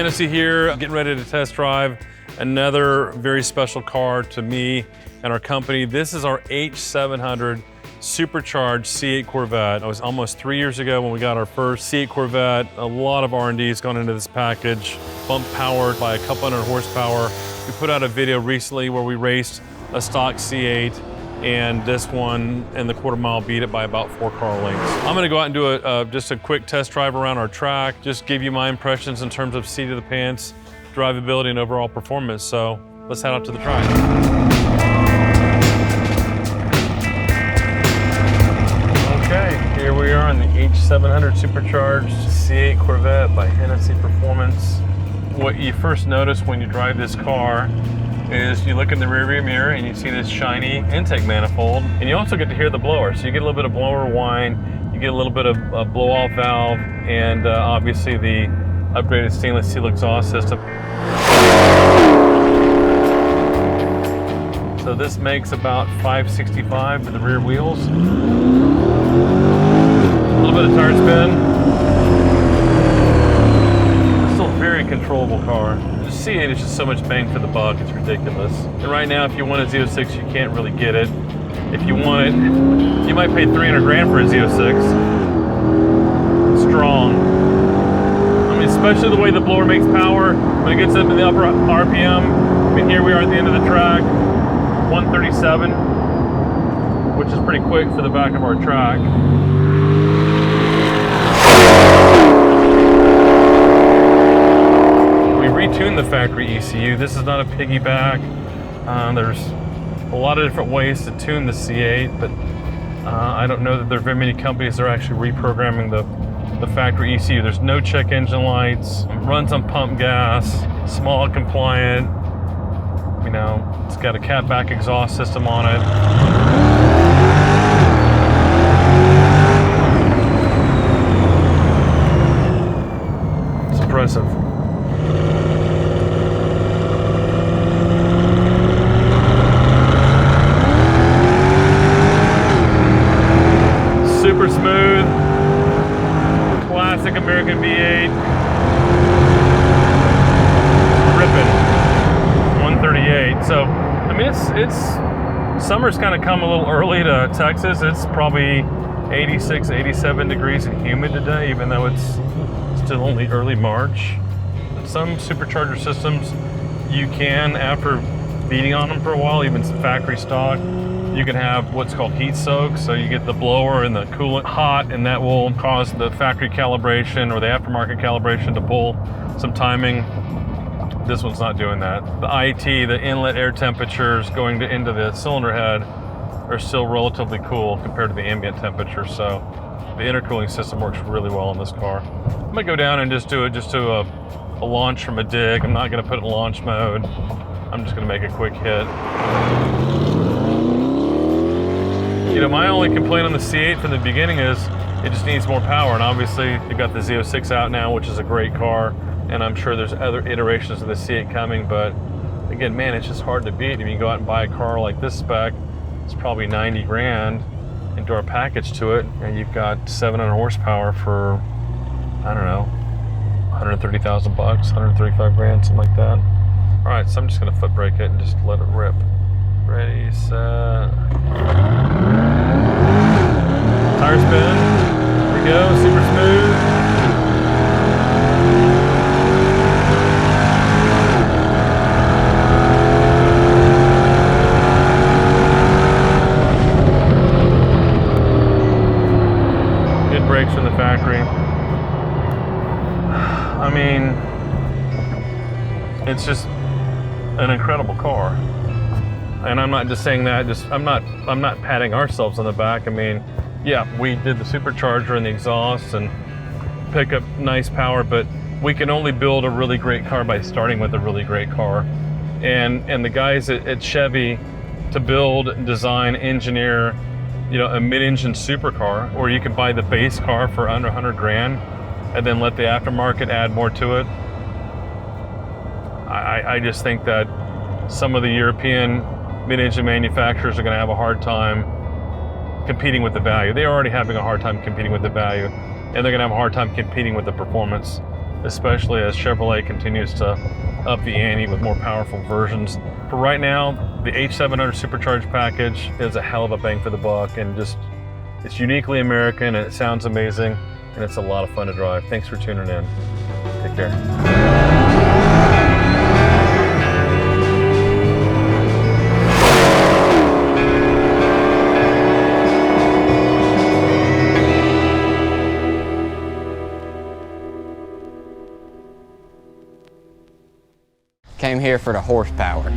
Hennessey here, getting ready to test drive another very special car to me and our company. This is our H700 Supercharged C8 Corvette. It was almost 3 years ago when we got our first C8 Corvette. A lot of R&D's gone into this package, bump powered by a couple hundred horsepower. We put out a video recently where we raced a stock C8, and this one in the quarter mile beat it by about 4 car lengths. I'm gonna go out and do just a quick test drive around our track, just give you my impressions in terms of seat of the pants, drivability, and overall performance. So let's head out to the track. Here we are on the H700 Supercharged C8 Corvette by Hennessey Performance. What you first notice when you drive this car is you look in the rearview mirror and you see this shiny intake manifold, and you also get to hear the blower. So you get a little bit of blower whine, you get a little bit of blow-off valve, and obviously the upgraded stainless steel exhaust system. So this makes about 565 for the rear wheels. A little bit of tire spin. It's still a very controllable car. The C8 is just so much bang for the buck, it's ridiculous. And right now, if you want a Z06, you can't really get it. If you want it, you might pay 300 grand for a Z06. Strong. I mean, especially the way the blower makes power, when it gets up in the upper RPM. I mean, here we are at the end of the track, 137, which is pretty quick for the back of our track. Retune the factory ECU. This is not a piggyback. There's a lot of different ways to tune the C8, but I don't know that there are very many companies that are actually reprogramming the factory ECU. There's no check engine lights, it runs on pump gas, smog compliant, you know, it's got a catback exhaust system on it. It's impressive. Super smooth, classic American V8, ripping, 138. So, I mean, it's summer's kind of come a little early to Texas. It's probably 86, 87 degrees and humid today, even though it's still only early March. Some supercharger systems, you can, after beating on them for a while, even factory stock, you can have what's called heat soak, so you get the blower and the coolant hot, and that will cause the factory calibration or the aftermarket calibration to pull some timing. This one's not doing that. The IT, the inlet air temperatures going into the cylinder head are still relatively cool compared to the ambient temperature, so the intercooling system works really well in this car. I'm gonna go down and just do a launch from a dig. I'm not gonna put it in launch mode. I'm just gonna make a quick hit. You know, my only complaint on the C8 from the beginning is it just needs more power, and obviously you got the Z06 out now, which is a great car, and I'm sure there's other iterations of the C8 coming, but again, man, it's just hard to beat. If you go out and buy a car like this spec, it's probably 90 grand into our package to it, and you've got 700 horsepower for, I don't know, 130,000 bucks, 135 grand, something like that. All right, so I'm just gonna foot brake it and just let it rip. Ready, set. Tire spin. Here we go, super smooth. Good brakes from the factory. I mean, it's just an incredible car. And I'm not just saying that, I'm not patting ourselves on the back. I mean, yeah, we did the supercharger and the exhaust and pick up nice power, but we can only build a really great car by starting with a really great car. And the guys at Chevy to build, design, engineer, you know, a mid-engine supercar, or you can buy the base car for under 100 grand and then let the aftermarket add more to it. I just think that some of the European mid-engine manufacturers are going to have a hard time competing with the value. They're already having a hard time competing with the value, and they're going to have a hard time competing with the performance. especially as Chevrolet continues to up the ante with more powerful versions. For right now, the H700 Supercharged package is a hell of a bang for the buck, and just, it's uniquely American, and it sounds amazing, and it's a lot of fun to drive. Thanks for tuning in. Take care. Came here for the horsepower.